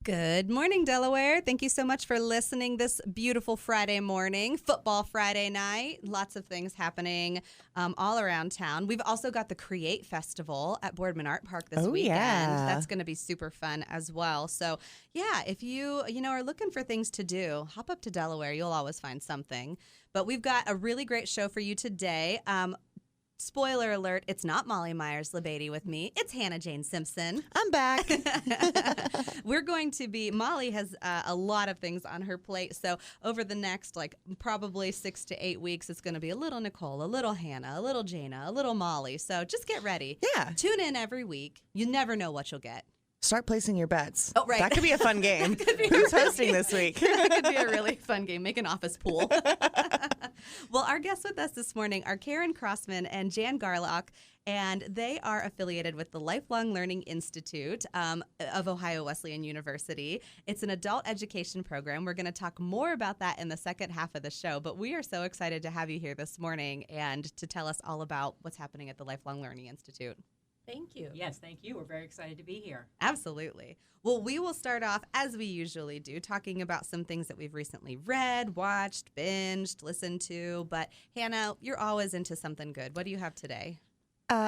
Good morning, Delaware. Thank you so much for listening this beautiful Friday morning, football Friday night. Lots of things happening all around town. We've also got the Create Festival at Boardman Art Park this weekend. Yeah. That's going to be super fun as well. So, yeah, if you are looking for things to do, hop up to Delaware. You'll always find something. But we've got a really great show for you today. Spoiler alert, it's not Molly Myers-Labady with me. It's Hannah Jane Simpson. I'm back. Molly has a lot of things on her plate. So over the next, probably 6 to 8 weeks, it's going to be a little Nicole, a little Hannah, a little Jana, a little Molly. So just get ready. Yeah. Tune in every week. You never know what you'll get. Start placing your bets. Oh, right. That could be a fun game. Who's hosting this week? That could be a really fun game. Make an office pool. Well, our guests with us this morning are Karen Crosman and Jan Garlock, and they are affiliated with the Lifelong Learning Institute of Ohio Wesleyan University. It's an adult education program. We're going to talk more about that in the second half of the show, but we are so excited to have you here this morning and to tell us all about what's happening at the Lifelong Learning Institute. Thank you. Yes, thank you. We're very excited to be here. Absolutely. Well, we will start off, as we usually do, talking about some things that we've recently read, watched, binged, listened to. But, Hannah, you're always into something good. What do you have today?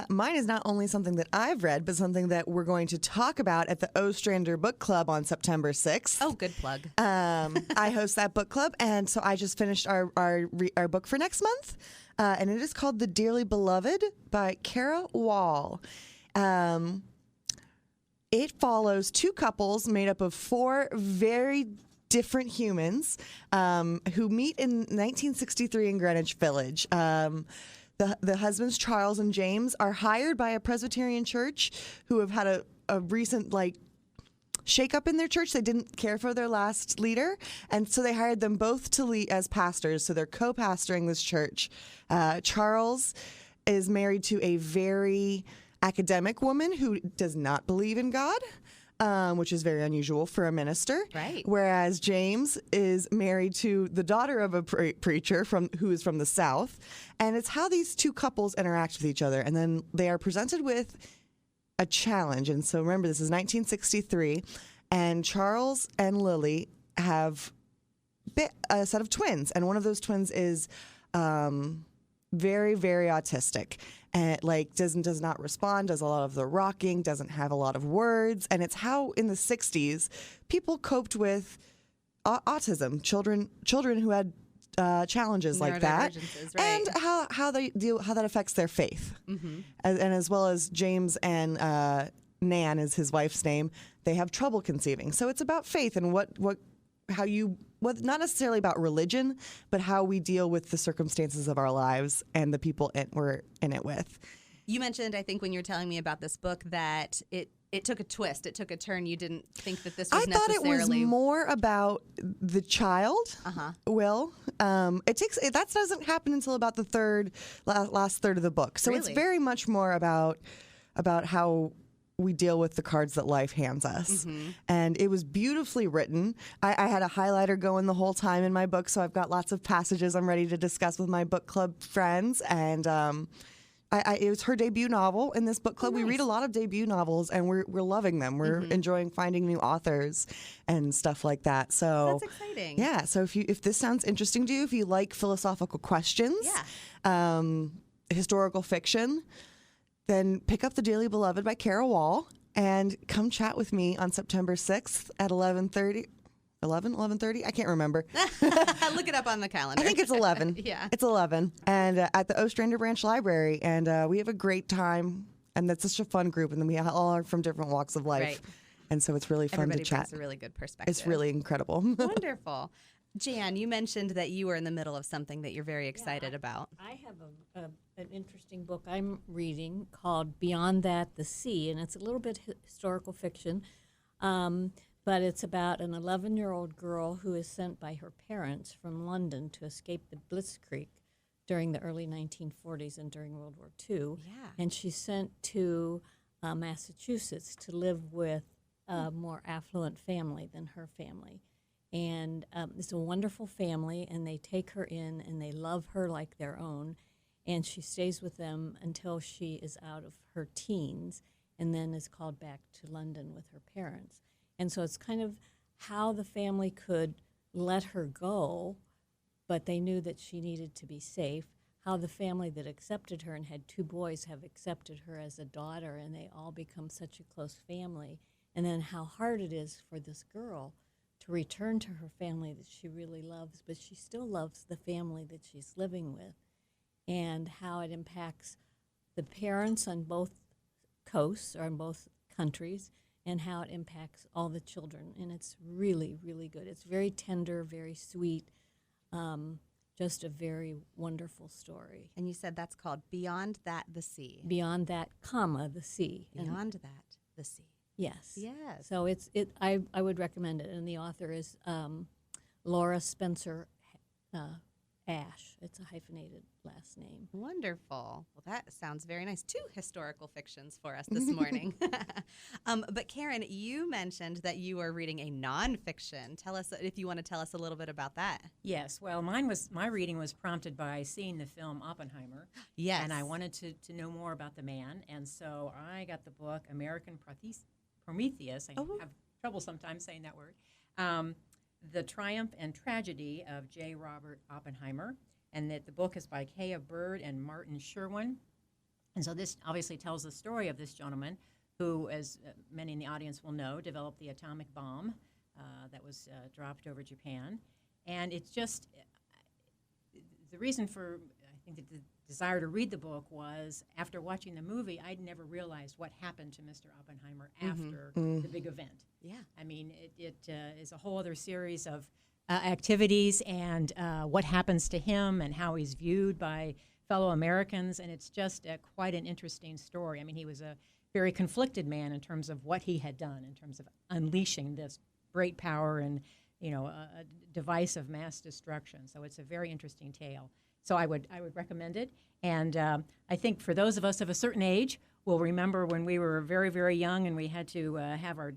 Mine is not only something that I've read, but something that we're going to talk about at the Ostrander Book Club on September 6th. Oh, good plug. I host that book club, and so I just finished our book for next month, and it is called The Dearly Beloved by Cara Wall. It follows two couples made up of four very different humans who meet in 1963 in Greenwich Village. The husbands, Charles and James, are hired by a Presbyterian church who have had a recent, shake up in their church. They didn't care for their last leader, and so they hired them both to lead as pastors. So they're co-pastoring this church. Charles is married to a very academic woman who does not believe in God, which is very unusual for a minister. Right. Whereas James is married to the daughter of a preacher who is from the South. And it's how these two couples interact with each other. And then they are presented with a challenge. And so remember, this is 1963, and Charles and Lily have a set of twins. And one of those twins is very, very autistic. And does not respond, does a lot of the rocking, doesn't have a lot of words. And it's how in the 60s people coped with autism, children who had challenges like that, right. and how that affects their faith. Mm-hmm. And as well as James and Nan is his wife's name, they have trouble conceiving. So it's about faith and not necessarily about religion, but how we deal with the circumstances of our lives and the people we're in it with. You mentioned, I think, when you were telling me about this book, that it took a twist. It took a turn. You didn't think that this was necessarily... I thought it was more about the child, Will. That doesn't happen until about the last third of the book. So It's very much more about how we deal with the cards that life hands us. Mm-hmm. And it was beautifully written. I had a highlighter going the whole time in my book, so I've got lots of passages I'm ready to discuss with my book club friends. And it was her debut novel in this book club. Oh, nice. We read a lot of debut novels, and we're loving them. We're enjoying finding new authors and stuff like that. So that's exciting. Yeah. So if this sounds interesting to you, if you like philosophical questions, historical fiction, then pick up The Dearly Beloved by Cara Wall and come chat with me on September 6th at 11:30. 11:30? I can't remember. Look it up on the calendar. I think it's 11. Yeah. It's 11. And at the Ostrander Branch Library. And we have a great time. And that's such a fun group. And then we all are from different walks of life. Right. And so it's really fun Everybody to chat. brings a really good perspective. It's really incredible. Wonderful. Jan, you mentioned that you were in the middle of something that you're very excited about. I have an interesting book I'm reading called Beyond That, the Sea, and it's a little bit historical fiction, but it's about an 11-year-old girl who is sent by her parents from London to escape the Blitzkrieg during the early 1940s and during World War II. Yeah. And she's sent to Massachusetts to live with a more affluent family than her family. And it's a wonderful family, and they take her in, and they love her like their own. And she stays with them until she is out of her teens, and then is called back to London with her parents. And so it's kind of how the family could let her go, but they knew that she needed to be safe. How the family that accepted her and had 2 boys have accepted her as a daughter, and they all become such a close family. And then how hard it is for this girl to return to her family that she really loves, but she still loves the family that she's living with, and how it impacts the parents on both coasts or in both countries, and how it impacts all the children. And it's really, really good. It's very tender, very sweet, just a very wonderful story. And you said that's called Beyond That, the Sea. Beyond that, comma, the sea. Beyond That, the Sea. Yes. Yes. So I would recommend it. And the author is Laura Spencer Ash. It's a hyphenated last name. Wonderful. Well, that sounds very nice. 2 historical fictions for us this morning. But Karen, you mentioned that you are reading a nonfiction. Tell us if you want to tell us a little bit about that. Yes, well, my reading was prompted by seeing the film Oppenheimer. Yes. And I wanted to know more about the man, and so I got the book American Prometheus. I have trouble sometimes saying that word. The Triumph and Tragedy of J. Robert Oppenheimer, and that the book is by Kaya Bird and Martin Sherwin. And so this obviously tells the story of this gentleman who, as many in the audience will know, developed the atomic bomb that was dropped over Japan. And it's just, the reason for, I think, the desire to read the book was after watching the movie, I'd never realized what happened to Mr. Oppenheimer after the big event. Yeah. I mean, it is a whole other series of activities and what happens to him and how he's viewed by fellow Americans, and it's just quite an interesting story. I mean, he was a very conflicted man in terms of what he had done, in terms of unleashing this great power and, a device of mass destruction. So it's a very interesting tale. So I would recommend it. And I think for those of us of a certain age, we'll remember when we were very, very young and we had to have our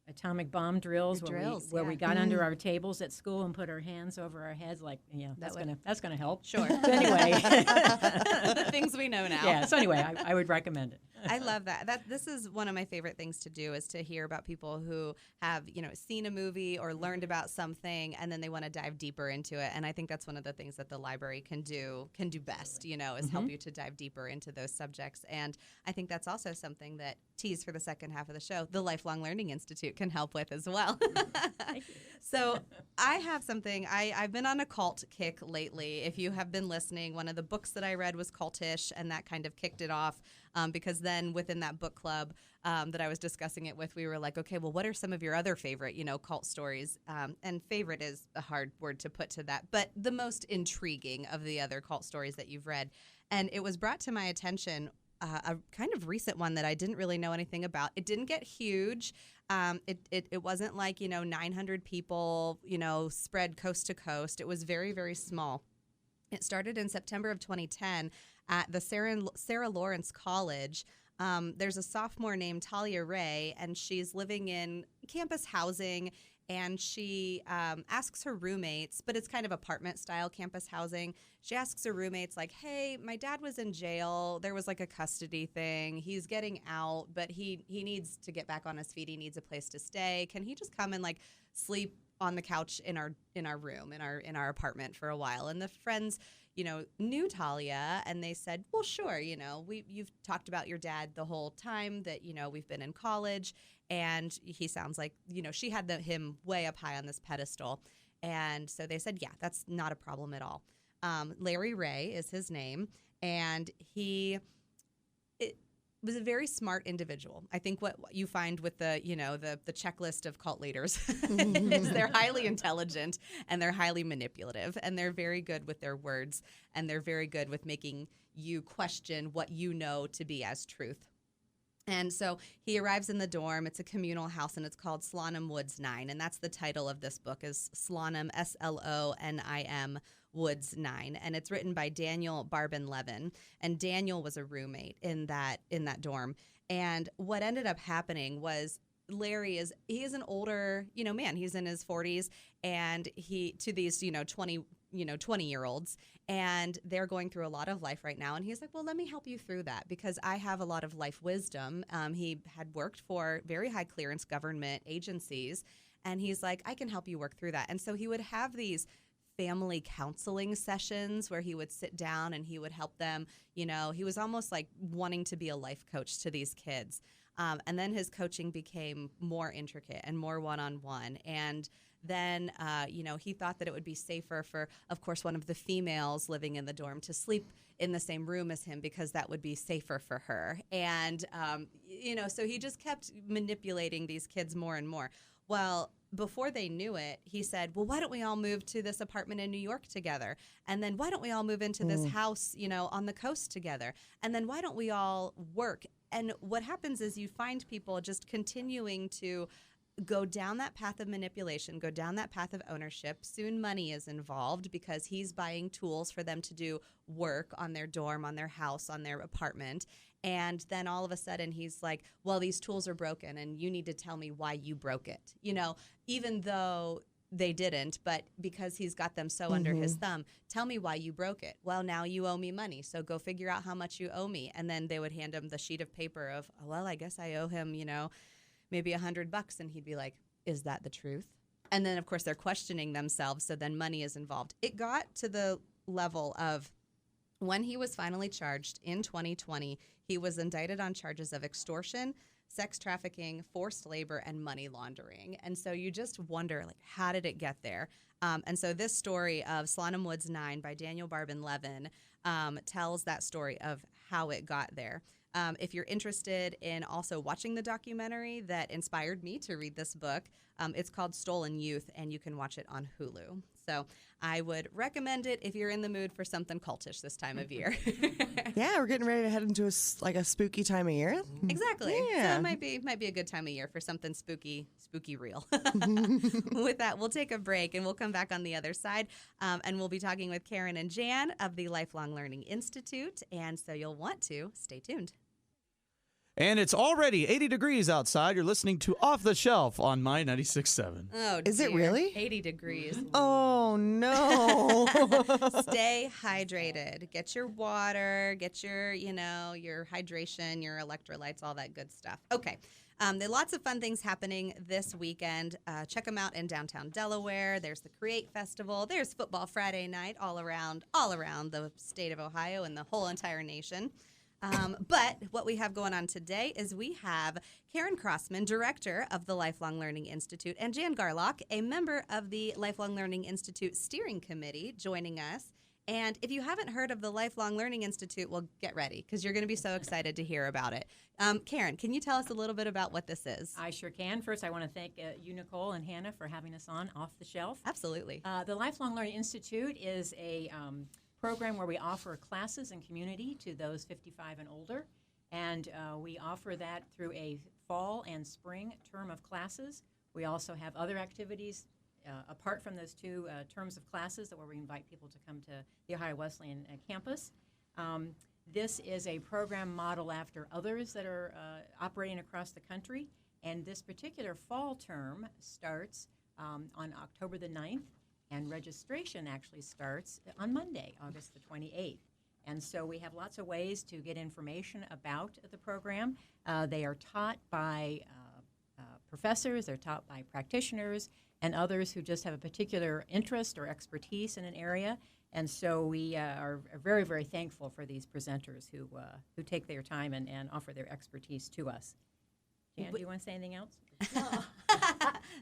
atomic bomb drills where we got under our tables at school and put our hands over our heads, like, that's gonna help. Sure. But anyway, the things we know now. Yeah. So anyway, I would recommend it. I love that. This is one of my favorite things to do, is to hear about people who have, seen a movie or learned about something, and then they want to dive deeper into it. And I think that's one of the things that the library can do best, is help you to dive deeper into those subjects. And I think that's also something that, tease for the second half of the show, the Lifelong Learning Institute can help with as well. Thank you. So I have something. I've been on a cult kick lately. If you have been listening, one of the books that I read was cultish, and that kind of kicked it off, because then within that book club that I was discussing it with, we were like, okay, well, what are some of your other favorite, cult stories? And favorite is a hard word to put to that, but the most intriguing of the other cult stories that you've read. And it was brought to my attention, a kind of recent one that I didn't really know anything about. It didn't get huge. It wasn't like, 900 people, spread coast to coast. It was very, very small. It started in September of 2010 at the Sarah Lawrence College. There's a sophomore named Talia Ray, and she's living in campus housing, and she asks her roommates, but it's kind of apartment-style campus housing. She asks her roommates, like, hey, my dad was in jail. There was, like, a custody thing. He's getting out, but he needs to get back on his feet. He needs a place to stay. Can he just come and, like, sleep on the couch in our room, in our apartment for a while? And the friends, knew Talia, and they said, well, sure, you've talked about your dad the whole time that, we've been in college, and he sounds like, she had him way up high on this pedestal. And so they said, yeah, that's not a problem at all. Larry Ray is his name, and he was a very smart individual. I think what you find with the checklist of cult leaders is they're highly intelligent, and they're highly manipulative, and they're very good with their words, and they're very good with making you question what you know to be as truth. And so he arrives in the dorm. It's a communal house, and it's called Slonim Woods 9, and that's the title of this book, is Slonim, Slonim Woods 9, and it's written by Daniel Barban Levin, and Daniel was a roommate in that dorm. And what ended up happening was Larry he is an older, man. He's in his 40s, and he, to these, 20-year-olds, and they're going through a lot of life right now. And he's like, well, let me help you through that because I have a lot of life wisdom. He had worked for very high clearance government agencies, and he's like, I can help you work through that. And so he would have these family counseling sessions where he would sit down and he would help them. He was almost like wanting to be a life coach to these kids. And then his coaching became more intricate and more one-on-one. And then, he thought that it would be safer for, of course, one of the females living in the dorm to sleep in the same room as him because that would be safer for her. And, so he just kept manipulating these kids more and more. Well, before they knew it, he said, well, why don't we all move to this apartment in New York together? And then why don't we all move into this house, on the coast together? And then why don't we all work? And what happens is you find people just continuing to go down that path of manipulation, go down that path of ownership. Soon money is involved because he's buying tools for them to do work on their dorm, on their house, on their apartment. And then all of a sudden he's like, well, these tools are broken and you need to tell me why you broke it. Even though they didn't, but because he's got them so under his thumb, tell me why you broke it. Well, now you owe me money, so go figure out how much you owe me. And then they would hand him the sheet of paper of, well, I guess I owe him, maybe $100. And he'd be like, is that the truth? And then, of course, they're questioning themselves, so then money is involved. It got to the level of when he was finally charged in 2020, he was indicted on charges of extortion, sex trafficking, forced labor, and money laundering. And so you just wonder, how did it get there? And so this story of Slonim Woods 9 by Daniel Barban Levin tells that story of how it got there. If you're interested in also watching the documentary that inspired me to read this book, it's called Stolen Youth, and you can watch it on Hulu. So I would recommend it if you're in the mood for something cultish this time of year. Yeah, we're getting ready to head into a spooky time of year. Exactly. Yeah. So it might be a good time of year for something spooky real. With that, we'll take a break and we'll come back on the other side. And we'll be talking with Karen and Jan of the Lifelong Learning Institute. And so you'll want to stay tuned. And it's already 80 degrees outside. You're listening to Off the Shelf on My 96.7. Oh, Is it really? 80 degrees. Oh, no. Stay hydrated. Get your water, get your hydration, your electrolytes, all that good stuff. Okay. There are lots of fun things happening this weekend. Check them out in downtown Delaware. There's the Create Festival. There's Football Friday night all around the state of Ohio and the whole entire nation. But what we have going on today is we have Karen Crosman, director of the Lifelong Learning Institute, and Jan Garlock, a member of the Lifelong Learning Institute Steering Committee, joining us. And if you haven't heard of the Lifelong Learning Institute, well, get ready, because you're going to be so excited to hear about it. Karen, can you tell us a little bit about what this is? I sure can. First, I want to thank you, Nicole and Hannah, for having us on Off the Shelf. Absolutely. The Lifelong Learning Institute is a program where we offer classes and community to those 55 and older. And we offer that through a fall and spring term of classes. We also have other activities apart from those two terms of classes where we invite people to come to the Ohio Wesleyan campus. This is a program model after others that are operating across the country. And this particular fall term starts on October the 9th. And registration actually starts on Monday, August the 28th. And so we have lots of ways to get information about the program. They are taught by professors, they're taught by practitioners, and others who just have a particular interest or expertise in an area. And so we are very, very thankful for these presenters who take their time and offer their expertise to us. Jan, do you want to say anything else? No.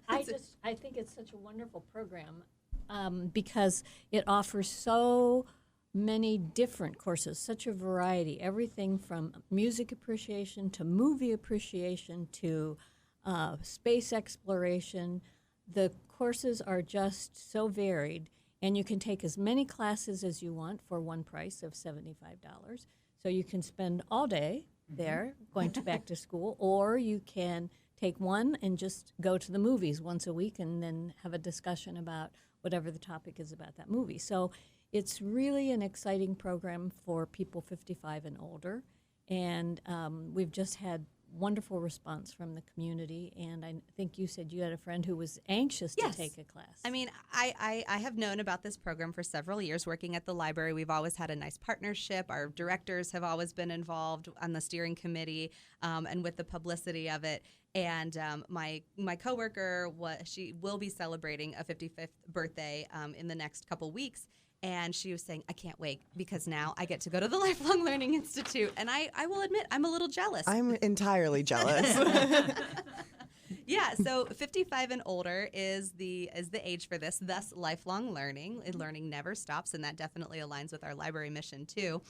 I think it's such a wonderful program. Because it offers so many different courses, such a variety, everything from music appreciation to movie appreciation to space exploration. The courses are just so varied, and you can take as many classes as you want for one price of $75. So you can spend all day there going to back to school, or you can take one and just go to the movies once a week and then have a discussion about whatever the topic is about that movie. So it's really an exciting program for people 55 and older. And we've just had wonderful response from the community, and I think you said you had a friend who was anxious Yes. to take a class. I mean, I have known about this program for several years working at the library. We've always had a nice partnership. Our directors have always been involved on the steering committee and with the publicity of it. And my coworker, she will be celebrating a 55th birthday in the next couple weeks. And she was saying, I can't wait because now I get to go to the Lifelong Learning Institute. And I will admit, I'm a little jealous. I'm entirely jealous. Yeah, so 55 and older is the age for this, thus lifelong learning. Learning never stops, and that definitely aligns with our library mission too.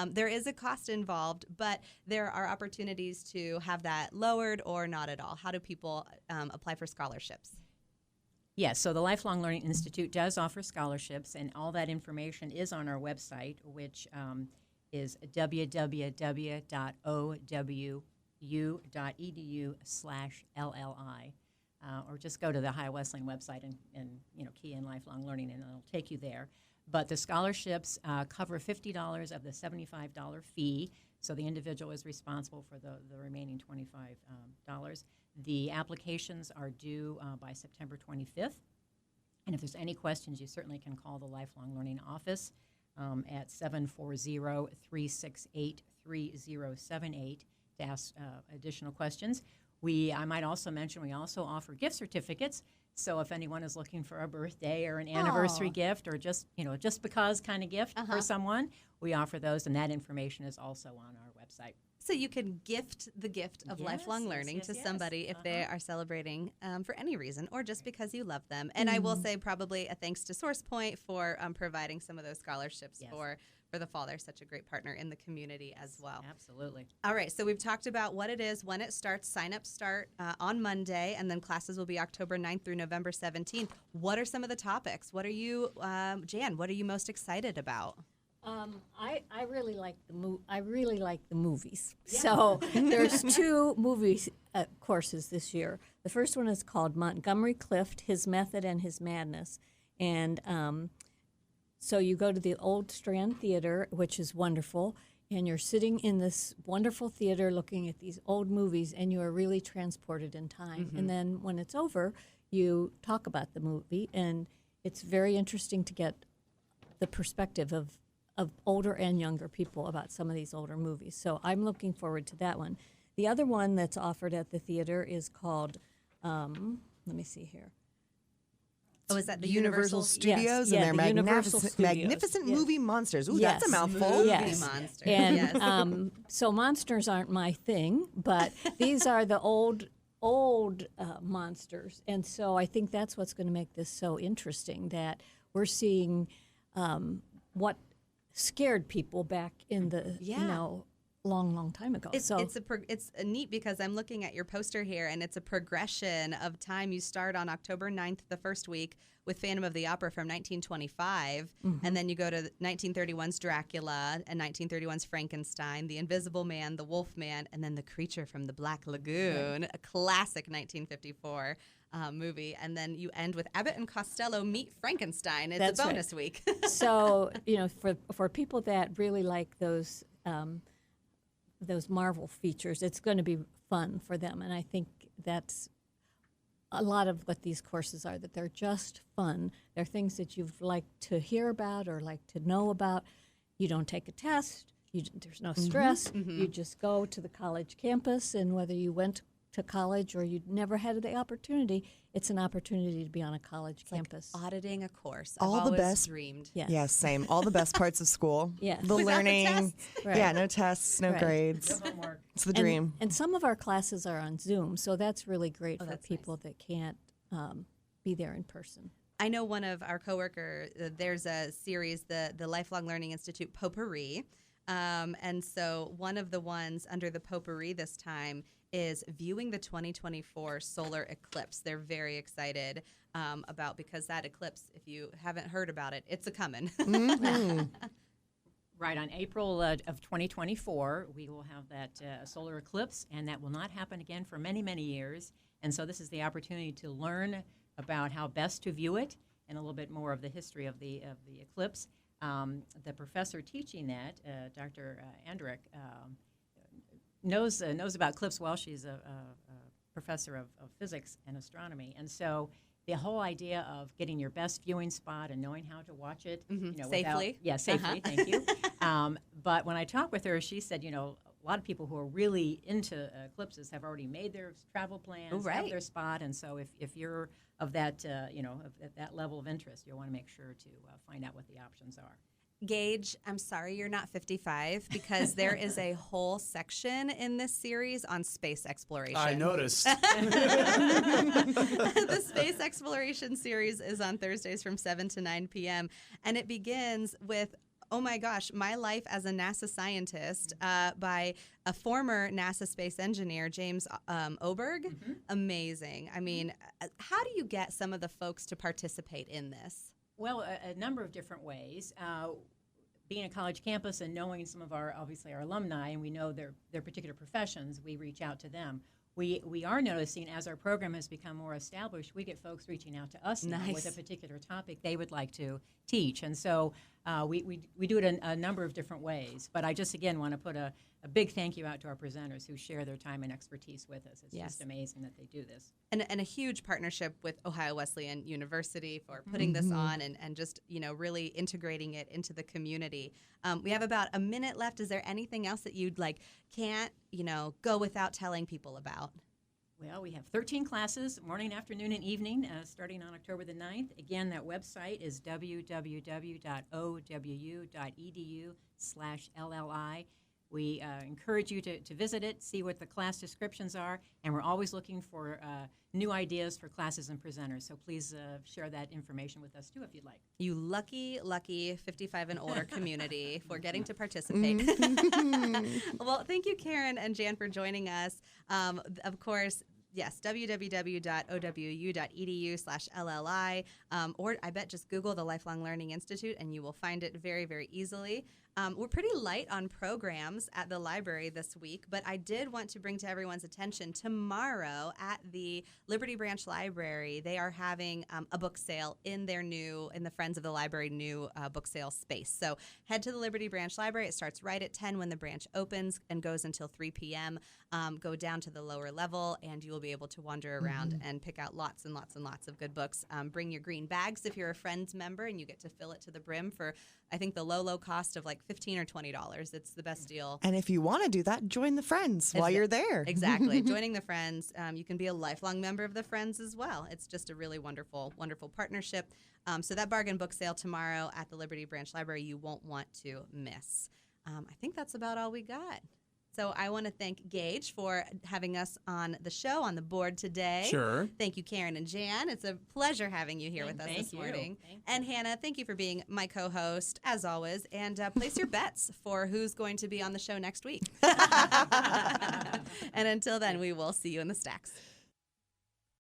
There is a cost involved, but there are opportunities to have that lowered or not at all. How do people apply for scholarships? Yes, so the Lifelong Learning Institute does offer scholarships, and all that information is on our website, which is www.owu.edu/LLI. Or just go to the Ohio Wesleyan website and key in lifelong learning, and it'll take you there. But the scholarships cover $50 of the $75 fee, so the individual is responsible for the remaining $25. The applications are due by September 25th. And if there's any questions, you certainly can call the Lifelong Learning Office at 740-368-3078 to ask additional questions. I might also mention we also offer gift certificates. So if anyone is looking for a birthday or an anniversary gift or just because kind of gift for someone, we offer those, and that information is also on our website. So you can gift the gift of lifelong learning to somebody if they are celebrating for any reason or just because you love them. And I will say probably a thanks to SourcePoint for providing some of those scholarships for the fall. They're such a great partner in the community as well. Absolutely. All right, so we've talked about what it is, when it starts. Sign-ups start on Monday, and then classes will be October 9th through November 17th. What are some of the topics? What are you, Jan, what are you most excited about? I really like the movies. Yeah. So there's two movie courses this year. The first one is called Montgomery Clift: His Method and His Madness, and so you go to the Old Strand Theater, which is wonderful, and you're sitting in this wonderful theater looking at these old movies, and you are really transported in time. And then when it's over, you talk about the movie, and it's very interesting to get the perspective of older and younger people about some of these older movies. So I'm looking forward to that one. The other one that's offered at the theater is called, let me see here. Oh, is that the Universal Studios Yes, and their the Universal magnificent Studios. movie monsters. Ooh, Yes. that's a mouthful. Yes. Monsters. And yes. so monsters aren't my thing, but these are the old monsters. And so I think that's what's going to make this so interesting, that we're seeing what scared people back in the long time ago. It's neat because I'm looking at your poster here, and it's a progression of time. You start on October 9th, the first week, with Phantom of the Opera from 1925, and then you go to 1931's Dracula and 1931's Frankenstein, The Invisible Man, The Wolf Man, and then The Creature from the Black Lagoon, a classic 1954 movie, and then you end with Abbott and Costello Meet Frankenstein. It's a bonus week. So for people that really like those Marvel features, it's going to be fun for them, and I think that's a lot of what these courses are, that they're just fun. They're things that you've liked to hear about or like to know about. You don't take a test. There's no stress. You just go to the college campus, and whether you went to college or you never had the opportunity, it's an opportunity to be on a college campus. Like auditing a course. All I've the always best. dreamed. Yes. Yes, same. All the best parts of school. Yes. The Without the learning. tests. Right. Yeah, no tests, no Right. grades. No homework. It's the dream. And some of our classes are on Zoom, so that's really great for that's people that can't be there in person. I know one of our coworkers, there's a series, the Lifelong Learning Institute Potpourri. And so one of the ones under the Potpourri this time is viewing the 2024 solar eclipse. They're very excited about, because that eclipse, if you haven't heard about it, it's a-coming. Right, on April of 2024, we will have that solar eclipse, and that will not happen again for many, many years. And so this is the opportunity to learn about how best to view it and a little bit more of the history of the eclipse. The professor teaching that, Dr. Andrick, knows about Clips well. She's a professor of physics and astronomy, and so the whole idea of getting your best viewing spot and knowing how to watch it, Safely. Safely. Thank you. But when I talked with her, she said, a lot of people who are really into eclipses have already made their travel plans, have their spot, and so if you're of that, at that level of interest, you'll want to make sure to find out what the options are. Gage, I'm sorry you're not 55 because there is a whole section in this series on space exploration. I noticed. The space exploration series is on Thursdays from 7 to 9 p.m. and it begins with, oh my gosh, My Life as a NASA Scientist by a former NASA space engineer, James Oberg. Amazing. I mean, how do you get some of the folks to participate in this? Well, a number of different ways. Being a college campus and knowing some of our alumni, and we know their particular professions, we reach out to them. We are noticing as our program has become more established, we get folks reaching out to us now with a particular topic they would like to teach. And so we do it in a number of different ways. But I just, again, want to put a big thank you out to our presenters who share their time and expertise with us. It's just amazing that they do this. And a huge partnership with Ohio Wesleyan University for putting this on and just, really integrating it into the community. We have about a minute left. Is there anything else that you'd can't, go without telling people about? Well, we have 13 classes, morning, afternoon, and evening, starting on October the 9th. Again, that website is www.owu.edu/LLI. We encourage you to visit it, see what the class descriptions are, and we're always looking for new ideas for classes and presenters. So please share that information with us, too, if you'd like. You lucky 55 and older community for getting to participate. Well, thank you, Karen and Jan, for joining us. Of course, yes, www.owu.edu/LLI, or I bet just Google the Lifelong Learning Institute and you will find it very, very easily. We're pretty light on programs at the library this week, but I did want to bring to everyone's attention tomorrow at the Liberty Branch Library. They are having a book sale in the Friends of the Library new book sale space. So head to the Liberty Branch Library. It starts right at 10 when the branch opens and goes until 3 p.m. Go down to the lower level and you will be able to wander around and pick out lots and lots and lots of good books. Bring your green bags if you're a Friends member and you get to fill it to the brim for, I think, the low cost of $15 or $20. It's the best deal. And if you want to do that, join the Friends while you're there. Exactly. Joining the Friends. You can be a lifelong member of the Friends as well. It's just a really wonderful, wonderful partnership. So that bargain book sale tomorrow at the Liberty Branch Library, you won't want to miss. I think that's about all we got. So I want to thank Gage for having us on the show, on the board today. Sure. Thank you, Karen and Jan. It's a pleasure having you here with us this morning. And Hannah, thank you for being my co-host, as always. And place your bets for who's going to be on the show next week. And until then, we will see you in the stacks.